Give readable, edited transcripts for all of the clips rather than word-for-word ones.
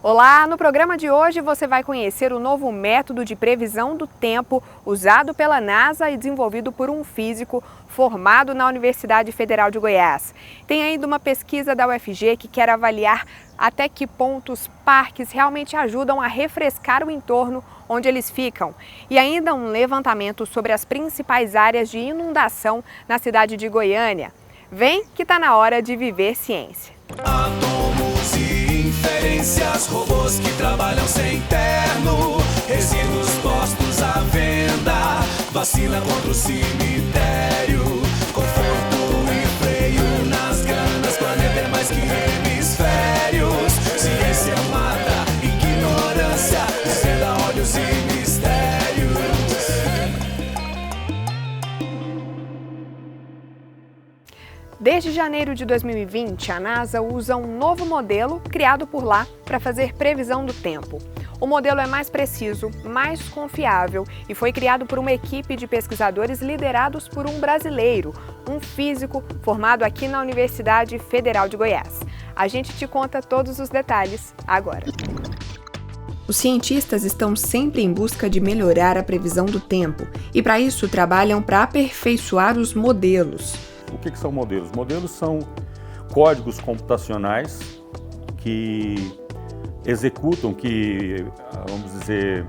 Olá, no programa de hoje você vai conhecer o novo método de previsão do tempo usado pela NASA e desenvolvido por um físico formado na Universidade Federal de Goiás. Tem ainda uma pesquisa da UFG que quer avaliar até que ponto os parques realmente ajudam a refrescar o entorno onde eles ficam. E ainda um levantamento sobre as principais áreas de inundação na cidade de Goiânia. Vem que está na hora de viver ciência. Átomos e inferências, robôs que trabalham sem terno, resíduos postos à venda, vacina contra o cemitério, conforto e freio nas ganas, planeta é mais que hemisférios, ciência mata, ignorância, desvenda olhos e mistérios. Desde janeiro de 2020, a NASA usa um novo modelo criado por lá para fazer previsão do tempo. O modelo é mais preciso, mais confiável e foi criado por uma equipe de pesquisadores liderados por um brasileiro, um físico formado aqui na Universidade Federal de Goiás. A gente te conta todos os detalhes agora. Os cientistas estão sempre em busca de melhorar a previsão do tempo e, para isso, trabalham para aperfeiçoar os modelos. O que são modelos? Modelos são códigos computacionais que executam, vamos dizer,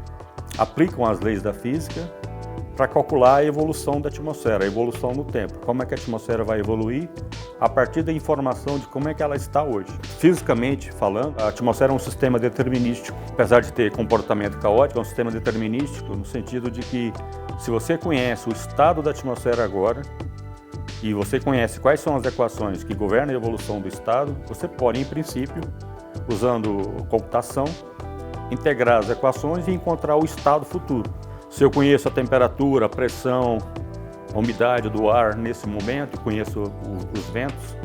aplicam as leis da física para calcular a evolução da atmosfera, a evolução no tempo. Como é que a atmosfera vai evoluir a partir da informação de como é que ela está hoje. Fisicamente falando, a atmosfera é um sistema determinístico. Apesar de ter comportamento caótico, é um sistema determinístico no sentido de que se você conhece o estado da atmosfera agora, e você conhece quais são as equações que governam a evolução do estado, você pode, em princípio, usando computação, integrar as equações e encontrar o estado futuro. Se eu conheço a temperatura, a pressão, a umidade do ar nesse momento, conheço os ventos,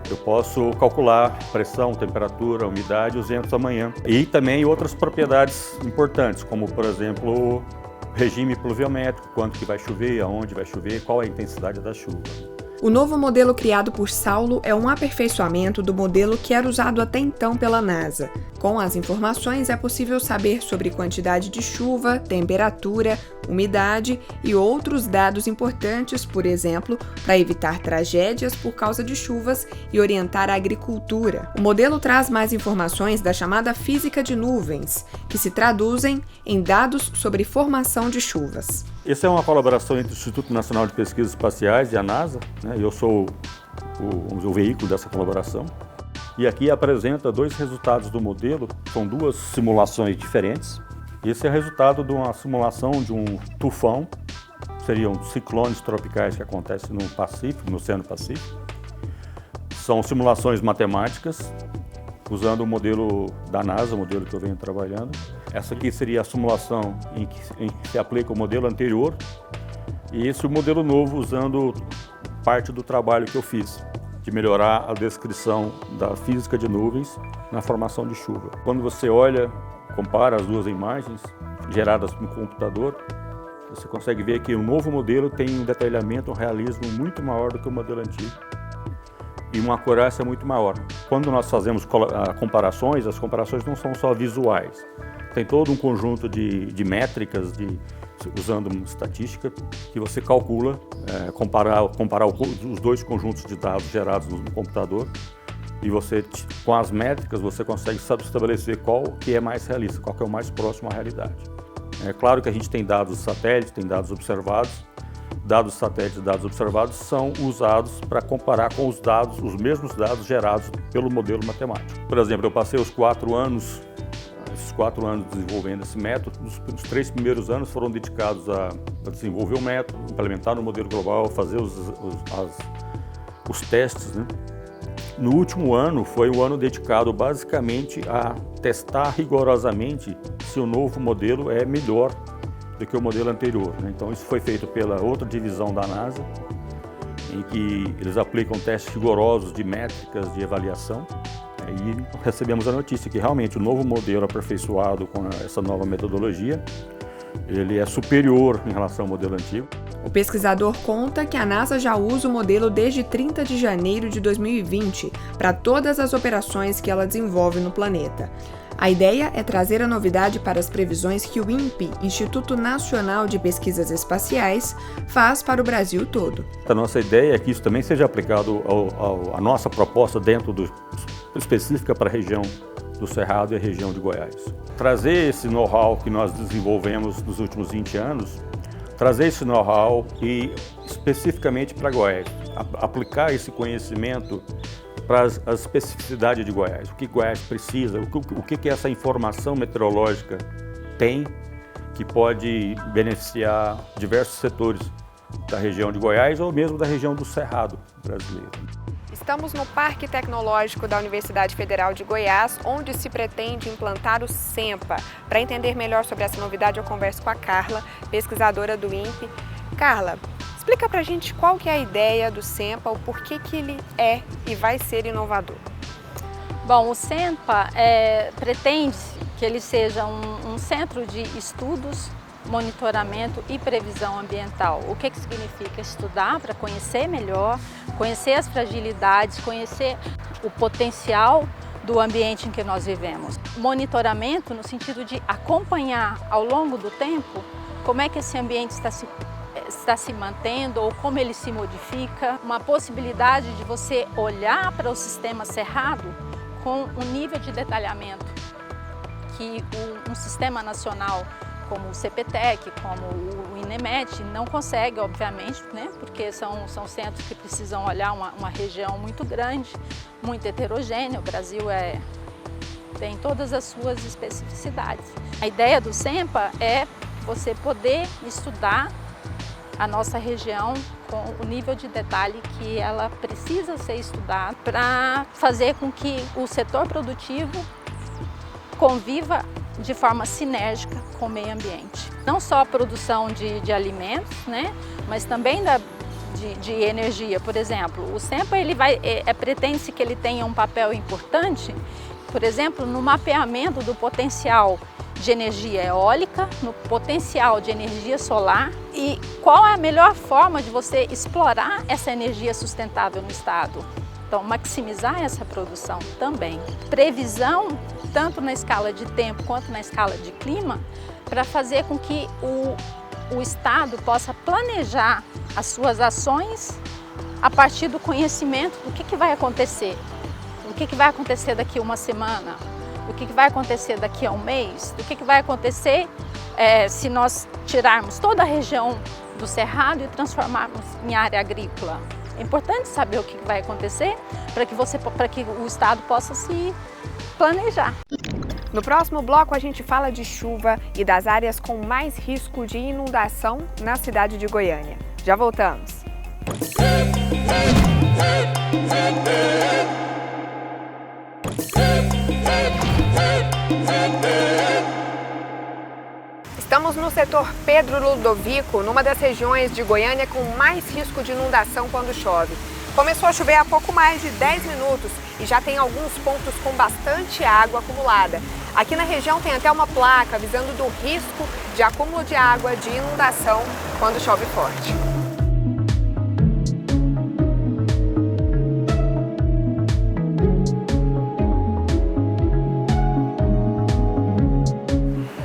eu posso calcular pressão, temperatura, umidade, os ventos amanhã. E também outras propriedades importantes, como, por exemplo, regime pluviométrico, quanto que vai chover, aonde vai chover, qual é a intensidade da chuva. O novo modelo criado por Saulo é um aperfeiçoamento do modelo que era usado até então pela NASA. Com as informações é possível saber sobre quantidade de chuva, temperatura, umidade e outros dados importantes, por exemplo, para evitar tragédias por causa de chuvas e orientar a agricultura. O modelo traz mais informações da chamada física de nuvens, que se traduzem em dados sobre formação de chuvas. Essa é uma colaboração entre o Instituto Nacional de Pesquisas Espaciais e a NASA, né? Eu sou o veículo dessa colaboração. E aqui apresenta dois resultados do modelo, são duas simulações diferentes. Esse é resultado de uma simulação de um tufão, seriam ciclones tropicais que acontecem no Pacífico, no Oceano Pacífico. São simulações matemáticas, usando o modelo da NASA, o modelo que eu venho trabalhando. Essa aqui seria a simulação em que se aplica o modelo anterior, e esse é o modelo novo, usando parte do trabalho que eu fiz, de melhorar a descrição da física de nuvens na formação de chuva. Quando você olha, compara as duas imagens geradas no computador, você consegue ver que o novo modelo tem um detalhamento, um realismo muito maior do que o modelo antigo e uma acurácia muito maior. Quando nós fazemos comparações, as comparações não são só visuais. Tem todo um conjunto de métricas, usando uma estatística, que você calcula, comparar os dois conjuntos de dados gerados no computador, e você, com as métricas, você consegue estabelecer qual que é mais realista, qual que é o mais próximo à realidade. É claro que a gente tem dados satélites, tem dados observados. Dados satélites e dados observados são usados para comparar com os mesmos dados gerados pelo modelo matemático. Por exemplo, eu passei esses 4 anos desenvolvendo esse método. Os 3 primeiros anos foram dedicados a desenvolver o método, implementar no modelo global, fazer os testes, né? No último ano foi o ano dedicado basicamente a testar rigorosamente se o novo modelo é melhor do que o modelo anterior, né? Então isso foi feito pela outra divisão da NASA, em que eles aplicam testes rigorosos de métricas de avaliação. E recebemos a notícia que realmente o novo modelo aperfeiçoado com essa nova metodologia, ele é superior em relação ao modelo antigo. O pesquisador conta que a NASA já usa o modelo desde 30 de janeiro de 2020 para todas as operações que ela desenvolve no planeta. A ideia é trazer a novidade para as previsões que o INPE, Instituto Nacional de Pesquisas Espaciais, faz para o Brasil todo. A nossa ideia é que isso também seja aplicado à nossa proposta específica para a região do Cerrado e a região de Goiás. Trazer esse know-how que nós desenvolvemos nos últimos 20 anos, trazer esse know-how e especificamente para Goiás, aplicar esse conhecimento para a especificidade de Goiás, o que Goiás precisa, o que essa informação meteorológica tem que pode beneficiar diversos setores da região de Goiás ou mesmo da região do Cerrado brasileiro. Estamos no Parque Tecnológico da Universidade Federal de Goiás, onde se pretende implantar o SEMPA. Para entender melhor sobre essa novidade, eu converso com a Carla, pesquisadora do INPE. Carla, explica pra gente qual que é a ideia do SEMPA, o porquê que ele é e vai ser inovador. Bom, o SEMPA pretende que ele seja um centro de estudos, monitoramento e previsão ambiental. O que significa? Estudar para conhecer melhor, conhecer as fragilidades, conhecer o potencial do ambiente em que nós vivemos. Monitoramento no sentido de acompanhar ao longo do tempo como é que esse ambiente está se mantendo ou como ele se modifica. Uma possibilidade de você olhar para o sistema cerrado com um nível de detalhamento que um sistema nacional como o CPTEC, como o INEMET, não consegue, obviamente, né? Porque são centros que precisam olhar uma região muito grande, muito heterogênea. O Brasil tem todas as suas especificidades. A ideia do SEMPA é você poder estudar a nossa região com o nível de detalhe que ela precisa ser estudada para fazer com que o setor produtivo conviva de forma sinérgica com o meio ambiente. Não só a produção de alimentos, né, mas também de energia. Por exemplo, o SEMPA pretende-se que ele tenha um papel importante, por exemplo, no mapeamento do potencial de energia eólica, no potencial de energia solar e qual é a melhor forma de você explorar essa energia sustentável no estado. Então, maximizar essa produção também. Previsão, tanto na escala de tempo quanto na escala de clima, para fazer com que o Estado possa planejar as suas ações a partir do conhecimento do que vai acontecer. O que vai acontecer daqui a uma semana, o que vai acontecer daqui a um mês, o que vai acontecer se nós tirarmos toda a região do Cerrado e transformarmos em área agrícola. É importante saber o que vai acontecer para que o Estado possa se planejar. No próximo bloco a gente fala de chuva e das áreas com mais risco de inundação na cidade de Goiânia. Já voltamos. Estamos no setor Pedro Ludovico, numa das regiões de Goiânia com mais risco de inundação quando chove. Começou a chover há pouco mais de 10 minutos e já tem alguns pontos com bastante água acumulada. Aqui na região tem até uma placa avisando do risco de acúmulo de água de inundação quando chove forte.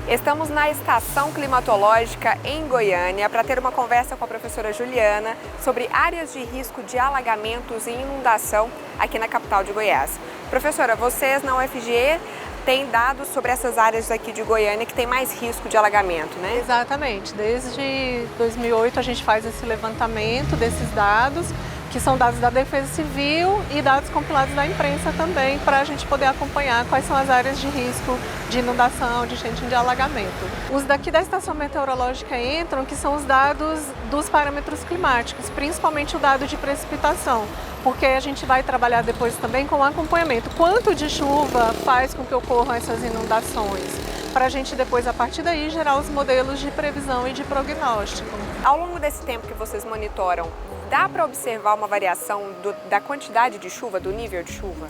Estamos na estação climatológica em Goiânia para ter uma conversa com a professora Juliana sobre áreas de risco de alagamentos e inundação aqui na capital de Goiás. Professora, vocês na UFG têm dados sobre essas áreas aqui de Goiânia que tem mais risco de alagamento, né? Exatamente. Desde 2008 a gente faz esse levantamento desses dados, que são dados da Defesa Civil e dados compilados da imprensa também, para a gente poder acompanhar quais são as áreas de risco de inundação, de enchente, de alagamento. Os daqui da estação meteorológica entram, que são os dados dos parâmetros climáticos, principalmente o dado de precipitação, porque a gente vai trabalhar depois também com o acompanhamento. Quanto de chuva faz com que ocorram essas inundações? Para a gente depois, a partir daí, gerar os modelos de previsão e de prognóstico. Ao longo desse tempo que vocês monitoram, dá para observar uma variação da quantidade de chuva, do nível de chuva?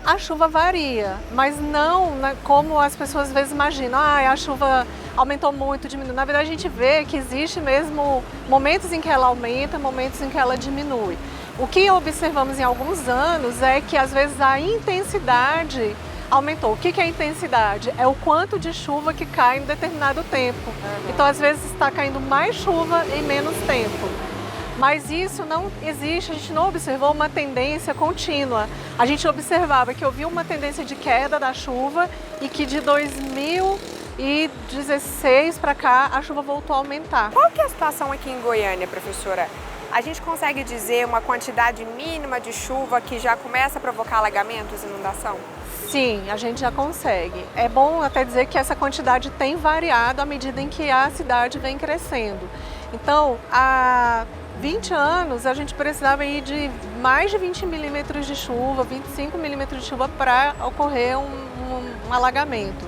A chuva varia, mas não como as pessoas às vezes imaginam. A chuva aumentou muito, diminuiu. Na verdade, a gente vê que existe mesmo momentos em que ela aumenta, momentos em que ela diminui. O que observamos em alguns anos é que às vezes a intensidade aumentou. O que é intensidade? É o quanto de chuva que cai em determinado tempo. Então, às vezes, está caindo mais chuva em menos tempo. Mas isso não existe, a gente não observou uma tendência contínua. A gente observava que houve uma tendência de queda da chuva e que de 2016 para cá a chuva voltou a aumentar. Qual que é a situação aqui em Goiânia, professora? A gente consegue dizer uma quantidade mínima de chuva que já começa a provocar alagamentos, inundação? Sim, a gente já consegue. É bom até dizer que essa quantidade tem variado à medida em que a cidade vem crescendo. Então, há 20 anos a gente precisava ir de mais de 20 milímetros de chuva, 25 milímetros de chuva para ocorrer um alagamento.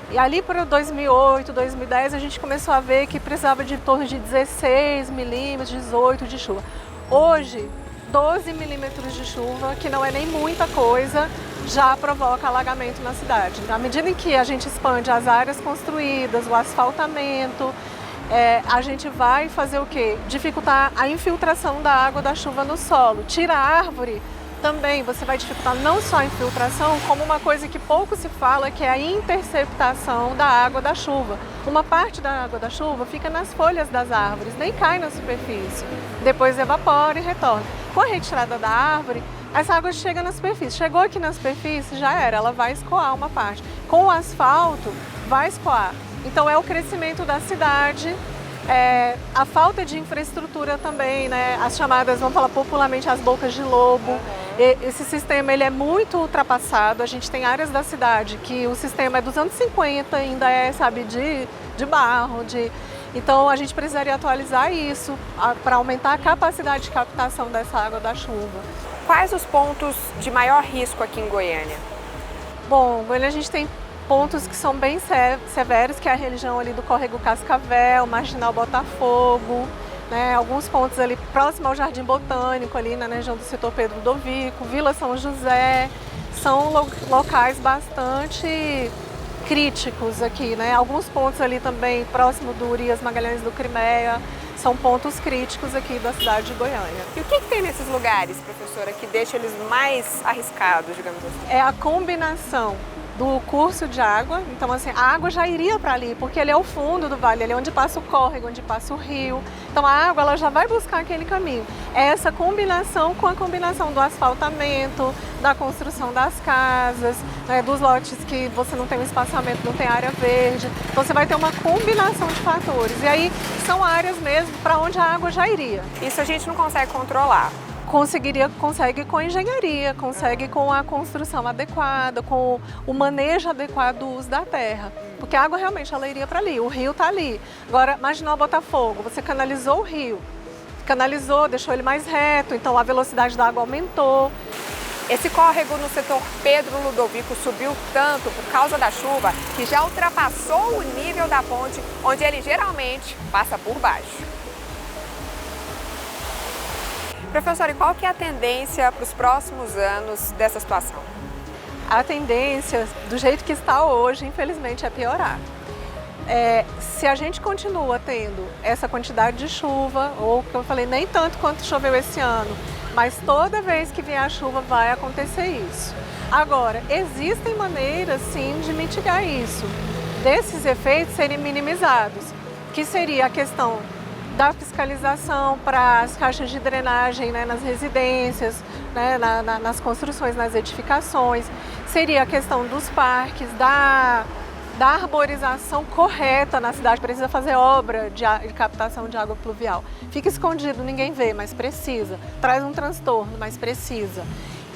E ali para 2008, 2010 a gente começou a ver que precisava de em torno de 16 milímetros, 18 de chuva. Hoje, 12 milímetros de chuva, que não é nem muita coisa, já provoca alagamento na cidade. À medida em que a gente expande as áreas construídas, o asfaltamento, a gente vai fazer o quê? Dificultar a infiltração da água da chuva no solo. Tira a árvore, também você vai dificultar não só a infiltração, como uma coisa que pouco se fala, que é a interceptação da água da chuva. Uma parte da água da chuva fica nas folhas das árvores, nem cai na superfície. Depois evapora e retorna. Com a retirada da árvore, essa água chega na superfície. Chegou aqui na superfície, já era, ela vai escoar uma parte. Com o asfalto, vai escoar. Então é o crescimento da cidade, a falta de infraestrutura também, né? As chamadas, vamos falar popularmente, as bocas de lobo. Esse sistema ele é muito ultrapassado. A gente tem áreas da cidade que o sistema é dos anos 50, ainda sabe, de barro, Então a gente precisaria atualizar isso para aumentar a capacidade de captação dessa água da chuva. Quais os pontos de maior risco aqui em Goiânia? Bom, em Goiânia a gente tem pontos que são bem severos, que é a região ali do Córrego Cascavel, Marginal Botafogo, né? Alguns pontos ali próximo ao Jardim Botânico, ali na região do setor Pedro Ludovico, Vila São José, são locais bastante críticos aqui, né? Alguns pontos ali também próximo do Urias Magalhães do Crimeia, são pontos críticos aqui da cidade de Goiânia. E o que tem nesses lugares, professora, que deixa eles mais arriscados, digamos assim? É a combinação do curso de água, então assim, a água já iria para ali, porque ele é o fundo do vale, ele é onde passa o córrego, onde passa o rio, então a água ela já vai buscar aquele caminho. É essa combinação com a combinação do asfaltamento, da construção das casas, né, dos lotes que você não tem um espaçamento, não tem área verde, então você vai ter uma combinação de fatores, e aí são áreas mesmo para onde a água já iria. Isso a gente não consegue controlar. Consegue com engenharia, consegue com a construção adequada, com o manejo adequado do uso da terra. Porque a água realmente ela iria para ali, o rio está ali. Agora, imagina o Botafogo, você canalizou o rio, deixou ele mais reto, então a velocidade da água aumentou. Esse córrego no setor Pedro Ludovico subiu tanto por causa da chuva que já ultrapassou o nível da ponte, onde ele geralmente passa por baixo. Professora, e qual que é a tendência para os próximos anos dessa situação? A tendência, do jeito que está hoje, infelizmente, é piorar. Se a gente continua tendo essa quantidade de chuva, ou que eu falei, nem tanto quanto choveu esse ano, mas toda vez que vier a chuva vai acontecer isso. Agora, existem maneiras, sim, de mitigar isso, desses efeitos serem minimizados, que seria a questão da fiscalização para as caixas de drenagem, né, nas residências, né, nas construções, nas edificações. Seria a questão dos parques, da arborização correta na cidade. Precisa fazer obra de captação de água pluvial. Fica escondido, ninguém vê, mas precisa. Traz um transtorno, mas precisa.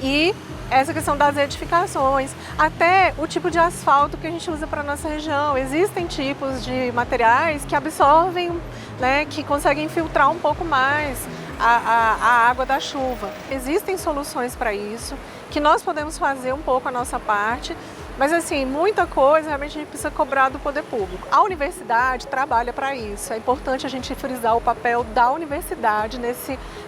E essa questão das edificações, até o tipo de asfalto que a gente usa para a nossa região. Existem tipos de materiais que absorvem, né, que conseguem filtrar um pouco mais a água da chuva. Existem soluções para isso, que nós podemos fazer um pouco a nossa parte, mas assim, muita coisa realmente a gente precisa cobrar do poder público. A universidade trabalha para isso, é importante a gente frisar o papel da universidade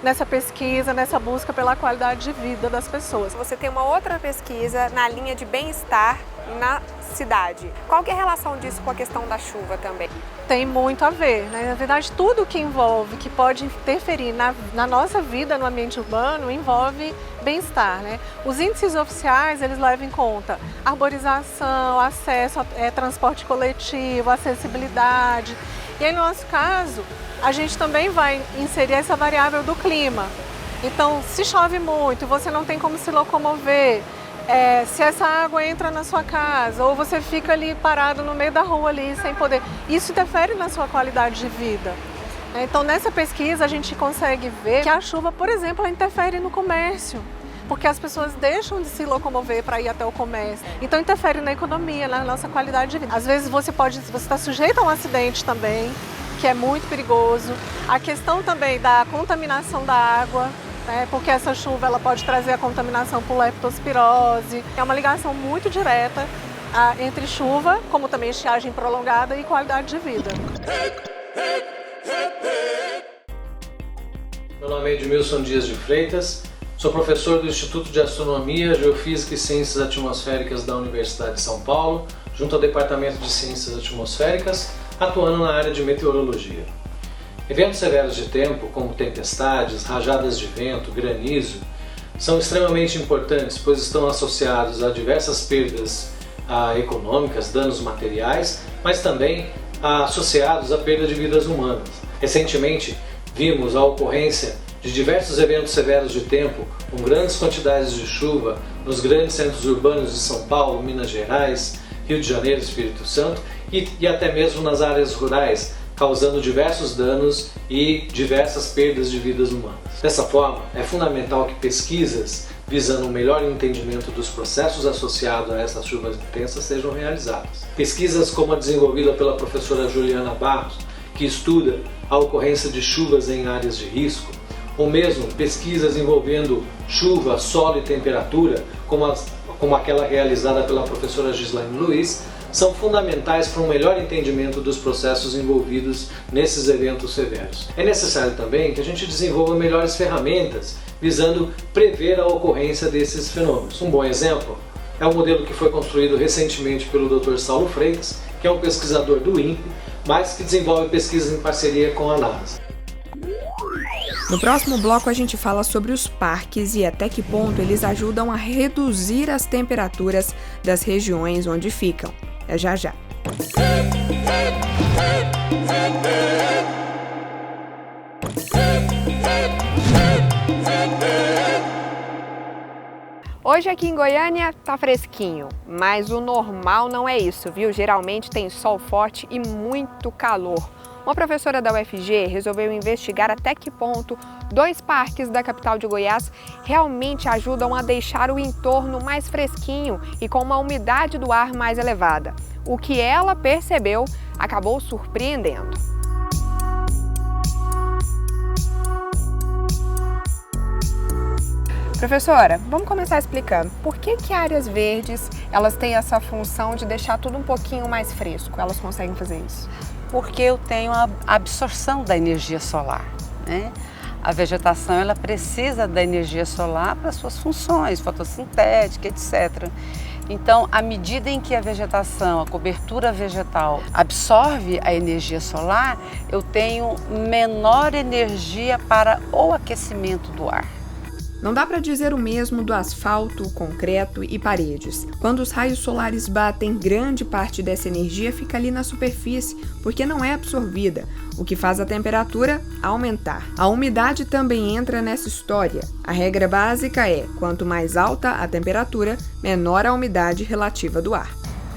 nessa pesquisa, nessa busca pela qualidade de vida das pessoas. Você tem uma outra pesquisa na linha de bem-estar na cidade. Qual que é a relação disso com a questão da chuva também? Tem muito a ver, né? Na verdade, tudo que envolve, que pode interferir na nossa vida no ambiente urbano, envolve bem-estar, né? Os índices oficiais, eles levam em conta arborização, acesso a transporte coletivo, acessibilidade. E aí, no nosso caso, a gente também vai inserir essa variável do clima. Então, se chove muito, você não tem como se locomover, se essa água entra na sua casa ou você fica ali parado no meio da rua ali sem poder, isso interfere na sua qualidade de vida. Então, nessa pesquisa a gente consegue ver que a chuva, por exemplo, ela interfere no comércio, porque as pessoas deixam de se locomover para ir até o comércio. Então, interfere na economia, na nossa qualidade de vida. Às vezes você está sujeito a um acidente também, que é muito perigoso. A questão também da contaminação da água, porque essa chuva ela pode trazer a contaminação por leptospirose. É uma ligação muito direta entre chuva, como também estiagem prolongada, e qualidade de vida. Meu nome é Edmilson Dias de Freitas, sou professor do Instituto de Astronomia, Geofísica e Ciências Atmosféricas da Universidade de São Paulo, junto ao Departamento de Ciências Atmosféricas, atuando na área de meteorologia. Eventos severos de tempo, como tempestades, rajadas de vento, granizo, são extremamente importantes, pois estão associados a diversas perdas econômicas, danos materiais, mas também associados à perda de vidas humanas. Recentemente, vimos a ocorrência de diversos eventos severos de tempo, com grandes quantidades de chuva nos grandes centros urbanos de São Paulo, Minas Gerais, Rio de Janeiro, Espírito Santo e até mesmo nas áreas rurais, causando diversos danos e diversas perdas de vidas humanas. Dessa forma, é fundamental que pesquisas visando um melhor entendimento dos processos associados a essas chuvas intensas sejam realizadas. Pesquisas como a desenvolvida pela professora Juliana Barros, que estuda a ocorrência de chuvas em áreas de risco, ou mesmo pesquisas envolvendo chuva, solo e temperatura, como aquela realizada pela professora Gislaine Luiz, são fundamentais para um melhor entendimento dos processos envolvidos nesses eventos severos. É necessário também que a gente desenvolva melhores ferramentas visando prever a ocorrência desses fenômenos. Um bom exemplo é o modelo que foi construído recentemente pelo Dr. Saulo Freitas, que é um pesquisador do INPE, mas que desenvolve pesquisas em parceria com a NASA. No próximo bloco a gente fala sobre os parques e até que ponto eles ajudam a reduzir as temperaturas das regiões onde ficam. É já já. Hoje aqui em Goiânia tá fresquinho, mas o normal não é isso, viu? Geralmente tem sol forte e muito calor. Uma professora da UFG resolveu investigar até que ponto 2 parques da capital de Goiás realmente ajudam a deixar o entorno mais fresquinho e com uma umidade do ar mais elevada. O que ela percebeu acabou surpreendendo. Professora, vamos começar explicando por que áreas verdes elas têm essa função de deixar tudo um pouquinho mais fresco? Elas conseguem fazer isso? Porque eu tenho a absorção da energia solar, né? A vegetação ela precisa da energia solar para suas funções, fotossintética, etc. Então, à medida em que a vegetação, a cobertura vegetal absorve a energia solar, eu tenho menor energia para o aquecimento do ar. Não dá para dizer o mesmo do asfalto, concreto e paredes. Quando os raios solares batem, grande parte dessa energia fica ali na superfície, porque não é absorvida, o que faz a temperatura aumentar. A umidade também entra nessa história. A regra básica é, quanto mais alta a temperatura, menor a umidade relativa do ar.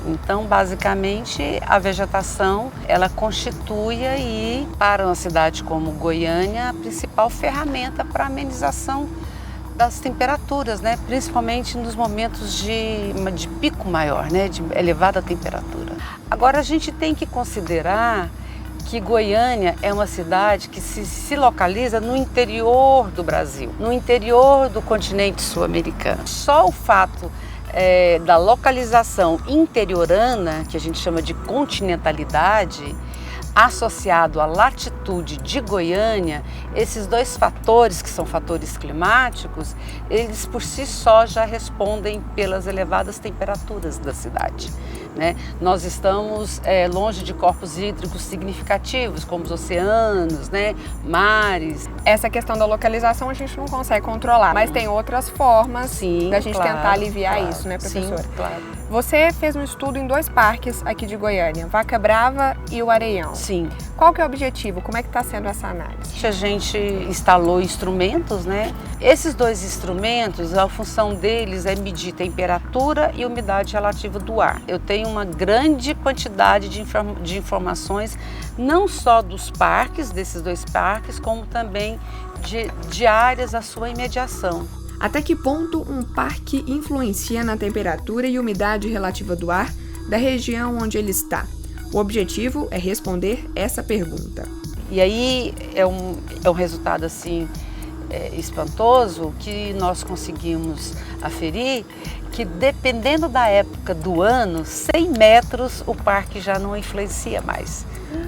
Então, basicamente, a vegetação, ela constitui aí, para uma cidade como Goiânia, a principal ferramenta para a amenização das temperaturas, né? Principalmente nos momentos de pico maior, né? De elevada temperatura. Agora a gente tem que considerar que Goiânia é uma cidade que se localiza no interior do Brasil, no interior do continente sul-americano. Só o fato da localização interiorana, que a gente chama de continentalidade, associado à latitude de Goiânia, esses 2 fatores, que são fatores climáticos, eles por si só já respondem pelas elevadas temperaturas da cidade. né? Nós estamos longe de corpos hídricos significativos, como os oceanos, né? Mares. Essa questão da localização a gente não consegue controlar, mas tem outras formas da gente tentar aliviar isso, né, professora? Sim, claro. Você fez um estudo em 2 parques aqui de Goiânia, Vaca Brava e o Areião. Sim. Qual que é o objetivo? Como é que está sendo essa análise? A gente instalou instrumentos, né? Esses 2 instrumentos, a função deles é medir temperatura e umidade relativa do ar. Eu tenho uma grande quantidade de informações, não só dos parques, desses 2 parques, como também de áreas à sua imediação. Até que ponto um parque influencia na temperatura e umidade relativa do ar da região onde ele está? O objetivo é responder essa pergunta. E aí é um resultado assim espantoso que nós conseguimos aferir que dependendo da época do ano, 100 metros o parque já não influencia mais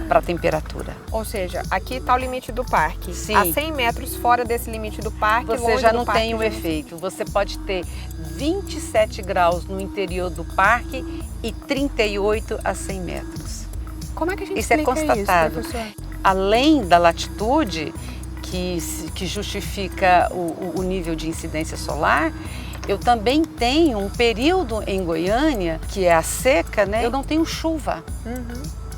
para a temperatura. Ou seja, aqui está o limite do parque. Sim. A 100 metros fora desse limite do parque, você já não tem o efeito. Você pode ter 27 graus no interior do parque e 38 a 100 metros. Como é que a gente Isso é constatado. Isso, além da latitude, que justifica o nível de incidência solar, eu também tenho um período em Goiânia, que é a seca, né? Eu não tenho chuva.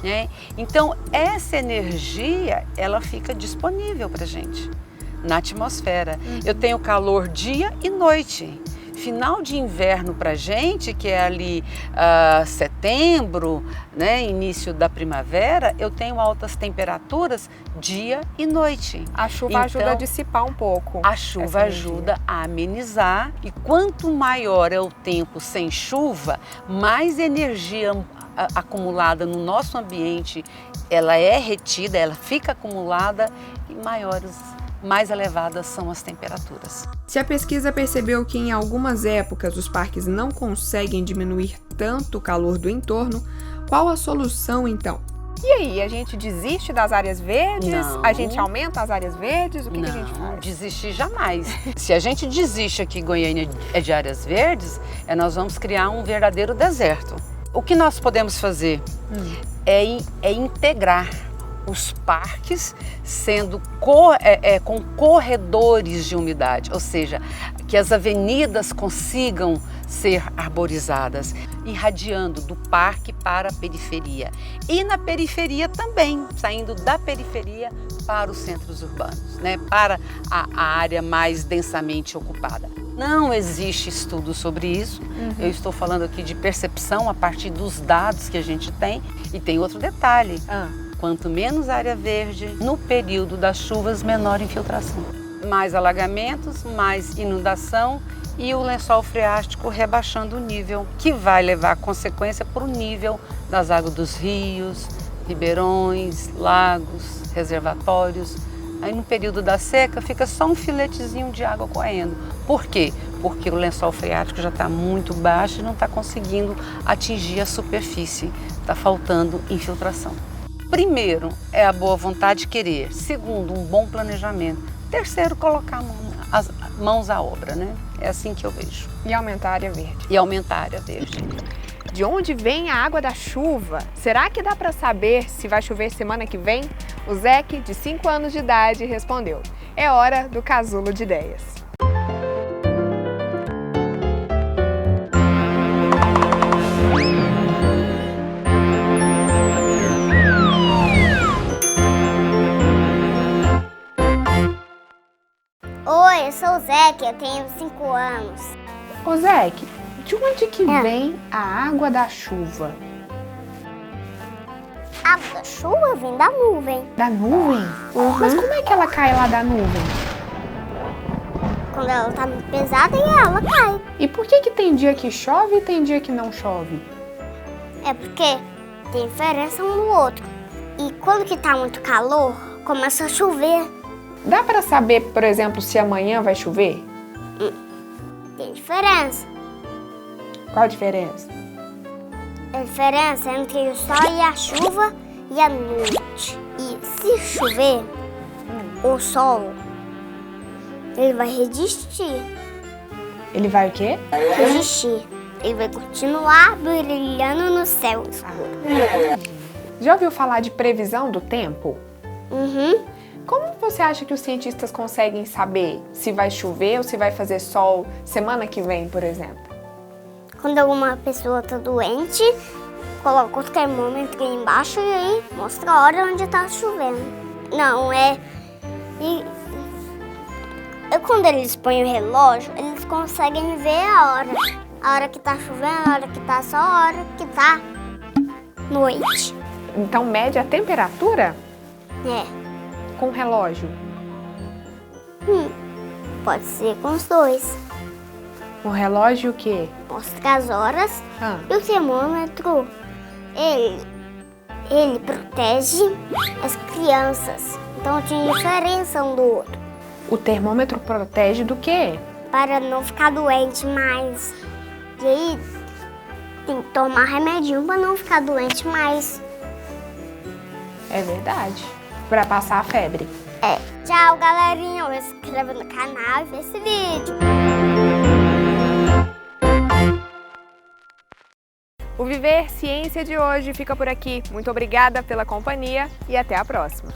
Né? Então, essa energia, ela fica disponível para a gente na atmosfera. Eu tenho calor dia e noite. Final de inverno para a gente, que é ali setembro, né, início da primavera, eu tenho altas temperaturas dia e noite. A chuva ajuda a dissipar um pouco. A chuva ajuda a amenizar e quanto maior é o tempo sem chuva, mais energia acumulada no nosso ambiente, ela é retida, ela fica acumulada e mais elevadas são as temperaturas. Se a pesquisa percebeu que em algumas épocas os parques não conseguem diminuir tanto o calor do entorno, qual a solução então? E aí, a gente desiste das áreas verdes? Não. A gente aumenta as áreas verdes? O que a gente faz? Não, desistir jamais. Se a gente desiste aqui, Goiânia é de áreas verdes, nós vamos criar um verdadeiro deserto. O que nós podemos fazer é integrar os parques sendo com corredores de umidade, ou seja, que as avenidas consigam ser arborizadas, irradiando do parque para a periferia. E na periferia também, saindo da periferia para os centros urbanos, né? Para a área mais densamente ocupada. Não existe estudo sobre isso, eu estou falando aqui de percepção a partir dos dados que a gente tem. E tem outro detalhe, quanto menos área verde, no período das chuvas, menor infiltração. Mais alagamentos, mais inundação e o lençol freático rebaixando o nível, que vai levar a consequência para o nível das águas dos rios, ribeirões, lagos, reservatórios. Aí no período da seca fica só um filetezinho de água correndo. Por quê? Porque o lençol freático já está muito baixo e não está conseguindo atingir a superfície. Está faltando infiltração. Primeiro é a boa vontade de querer. Segundo, um bom planejamento. Terceiro, colocar as mãos à obra, né? É assim que eu vejo. E aumentar a área verde. E aumentar a área verde. De onde vem a água da chuva? Será que dá para saber se vai chover semana que vem? O Zeke, de 5 anos de idade, respondeu. É hora do casulo de ideias. Oi, eu sou o Zeke, eu tenho 5 anos. Ô Zeke, de onde que vem a água da chuva? A água da chuva vem da nuvem. Da nuvem? Mas como é que ela cai lá da nuvem? Quando ela tá muito pesada, ela cai. E por que tem dia que chove e tem dia que não chove? É porque tem diferença um no outro. E quando que tá muito calor, começa a chover. Dá pra saber, por exemplo, se amanhã vai chover? Tem diferença. Qual a diferença? A diferença entre o sol e a chuva e a noite. E se chover, o sol, ele vai resistir. Ele vai o quê? Resistir. Ele vai continuar brilhando no céu escuro. Já ouviu falar de previsão do tempo? Uhum. Como você acha que os cientistas conseguem saber se vai chover ou se vai fazer sol semana que vem, por exemplo? Quando alguma pessoa está doente, coloca o termômetro aí embaixo e aí mostra a hora onde está chovendo. Não, E quando eles põem o relógio, eles conseguem ver a hora. A hora que está chovendo, a hora que está sol, a hora que está noite. Então mede a temperatura É. com o relógio. Pode ser com os dois. O relógio o quê? Mostra as horas Ah. e o termômetro, ele protege as crianças. Então tem diferença um do outro. O termômetro protege do quê? Para não ficar doente mais. E aí tem que tomar remedinho para não ficar doente mais. É verdade. Para passar a febre. É. Tchau, galerinha. Se inscreva no canal e vê esse vídeo. O Viver Ciência de hoje fica por aqui. Muito obrigada pela companhia e até a próxima.